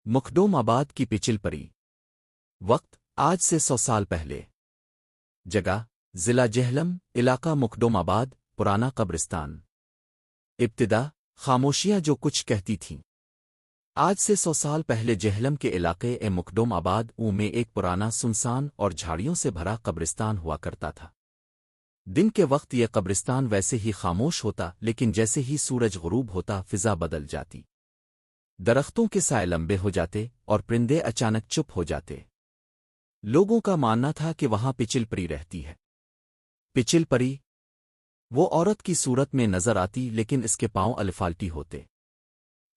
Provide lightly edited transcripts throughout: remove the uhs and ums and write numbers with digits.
مخدوم آباد کی پچل پری۔ وقت آج سے 100 سال پہلے۔ جگہ ضلع جہلم، علاقہ مخدوم آباد، پرانا قبرستان۔ ابتدا خاموشیاں جو کچھ کہتی تھیں۔ آج سے 100 سال پہلے جہلم کے علاقے مخدوم آباد میں ایک پرانا سنسان اور جھاڑیوں سے بھرا قبرستان ہوا کرتا تھا۔ دن کے وقت یہ قبرستان ویسے ہی خاموش ہوتا، لیکن جیسے ہی سورج غروب ہوتا فضا بدل جاتی۔ درختوں کے سائے لمبے ہو جاتے اور پرندے اچانک چپ ہو جاتے۔ لوگوں کا ماننا تھا کہ وہاں پچل پری رہتی ہے۔ پچل پری وہ عورت کی صورت میں نظر آتی، لیکن اس کے پاؤں الفالٹی ہوتے،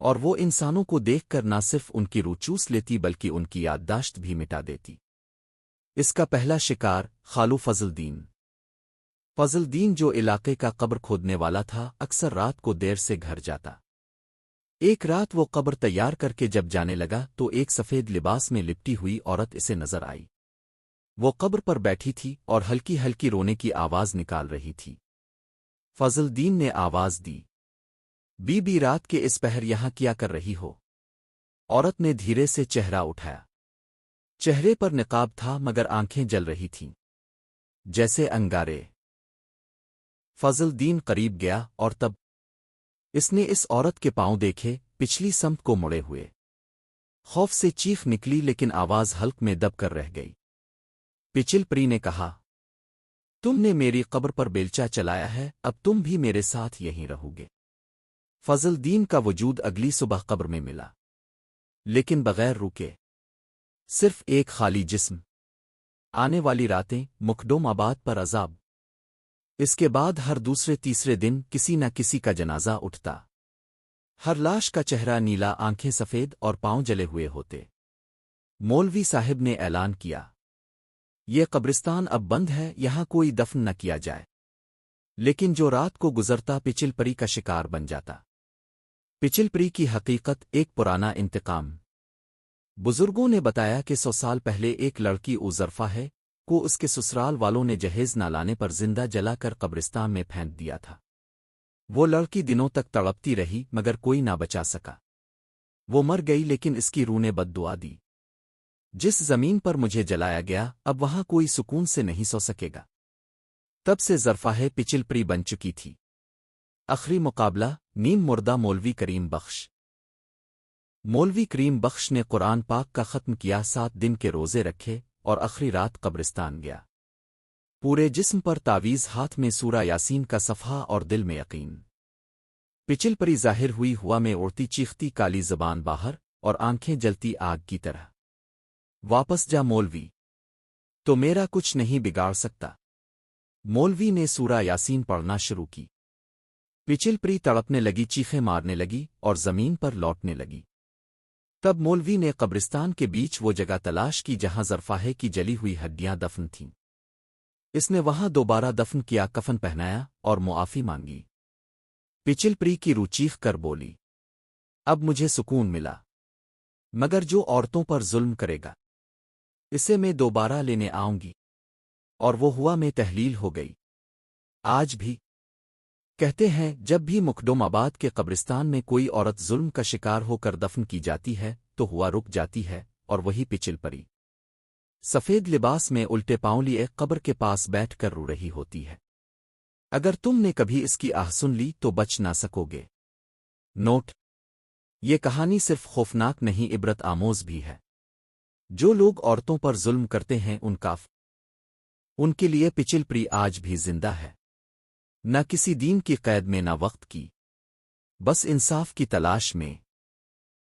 اور وہ انسانوں کو دیکھ کر نہ صرف ان کی روح چوس لیتی بلکہ ان کی یادداشت بھی مٹا دیتی۔ اس کا پہلا شکار خالو فضل دین۔ فضل دین جو علاقے کا قبر کھودنے والا تھا، اکثر رات کو دیر سے گھر جاتا۔ ایک رات وہ قبر تیار کر کے جب جانے لگا تو ایک سفید لباس میں لپٹی ہوئی عورت اسے نظر آئی۔ وہ قبر پر بیٹھی تھی اور ہلکی ہلکی رونے کی آواز نکال رہی تھی۔ فضل دین نے آواز دی، بی رات کے اس پہر یہاں کیا کر رہی ہو؟ عورت نے دھیرے سے چہرہ اٹھایا۔ چہرے پر نقاب تھا مگر آنکھیں جل رہی تھیں جیسے انگارے۔ فضل دین قریب گیا اور تب اس نے اس عورت کے پاؤں دیکھے، پچھلی سمت کو مڑے ہوئے۔ خوف سے چیخ نکلی لیکن آواز حلق میں دب کر رہ گئی۔ پچل پری نے کہا، تم نے میری قبر پر بیلچہ چلایا ہے، اب تم بھی میرے ساتھ یہیں رہو گے۔ فضل دین کا وجود اگلی صبح قبر میں ملا، لیکن بغیر روکے، صرف ایک خالی جسم۔ آنے والی راتیں مخدوم آباد پر عذاب۔ اس کے بعد ہر دوسرے تیسرے دن کسی نہ کسی کا جنازہ اٹھتا۔ ہر لاش کا چہرہ نیلا، آنکھیں سفید اور پاؤں جلے ہوئے ہوتے۔ مولوی صاحب نے اعلان کیا، یہ قبرستان اب بند ہے، یہاں کوئی دفن نہ کیا جائے۔ لیکن جو رات کو گزرتا پچل پری کا شکار بن جاتا۔ پچل پری کی حقیقت ایک پرانا انتقام۔ بزرگوں نے بتایا کہ 100 سال پہلے ایک لڑکی ظرفا ہے کو اس کے سسرال والوں نے جہیز نہ لانے پر زندہ جلا کر قبرستان میں پھینک دیا تھا۔ وہ لڑکی دنوں تک تڑپتی رہی مگر کوئی نہ بچا سکا۔ وہ مر گئی لیکن اس کی روح نے بد دعا دی، جس زمین پر مجھے جلایا گیا اب وہاں کوئی سکون سے نہیں سو سکے گا۔ تب سے ظرفاہ پچل پری بن چکی تھی۔ آخری مقابلہ نیم مردہ مولوی کریم بخش۔ مولوی کریم بخش نے قرآن پاک کا ختم کیا، 7 دن کے روزے رکھے اور آخری رات قبرستان گیا۔ پورے جسم پر تعویذ، ہاتھ میں سورہ یاسین کا صفحہ اور دل میں یقین۔ پچل پری ظاہر ہوئی ہوا میں اڑتی، چیختی، کالی زبان باہر اور آنکھیں جلتی آگ کی طرح۔ واپس جا مولوی، تو میرا کچھ نہیں بگاڑ سکتا۔ مولوی نے سورہ یاسین پڑھنا شروع کی۔ پچل پری تڑپنے لگی، چیخیں مارنے لگی اور زمین پر لوٹنے لگی۔ تب مولوی نے قبرستان کے بیچ وہ جگہ تلاش کی جہاں ظرفاہے کی جلی ہوئی ہڈیاں دفن تھیں۔ اس نے وہاں دوبارہ دفن کیا، کفن پہنایا اور معافی مانگی۔ پچل پری کی روح چیخ کر بولی، اب مجھے سکون ملا، مگر جو عورتوں پر ظلم کرے گا اسے میں دوبارہ لینے آؤں گی۔ اور وہ ہوا میں تحلیل ہو گئی۔ آج بھی کہتے ہیں جب بھی مخدوم آباد کے قبرستان میں کوئی عورت ظلم کا شکار ہو کر دفن کی جاتی ہے تو ہوا رک جاتی ہے، اور وہی پچل پری سفید لباس میں الٹے پاؤں لیے قبر کے پاس بیٹھ کر رو رہی ہوتی ہے۔ اگر تم نے کبھی اس کی آہ سن لی تو بچ نہ سکو گے۔ نوٹ: یہ کہانی صرف خوفناک نہیں، عبرت آموز بھی ہے۔ جو لوگ عورتوں پر ظلم کرتے ہیں ان کے لیے پچل پری آج بھی زندہ ہے۔ نہ کسی دین کی قید میں، نہ وقت کی، بس انصاف کی تلاش میں۔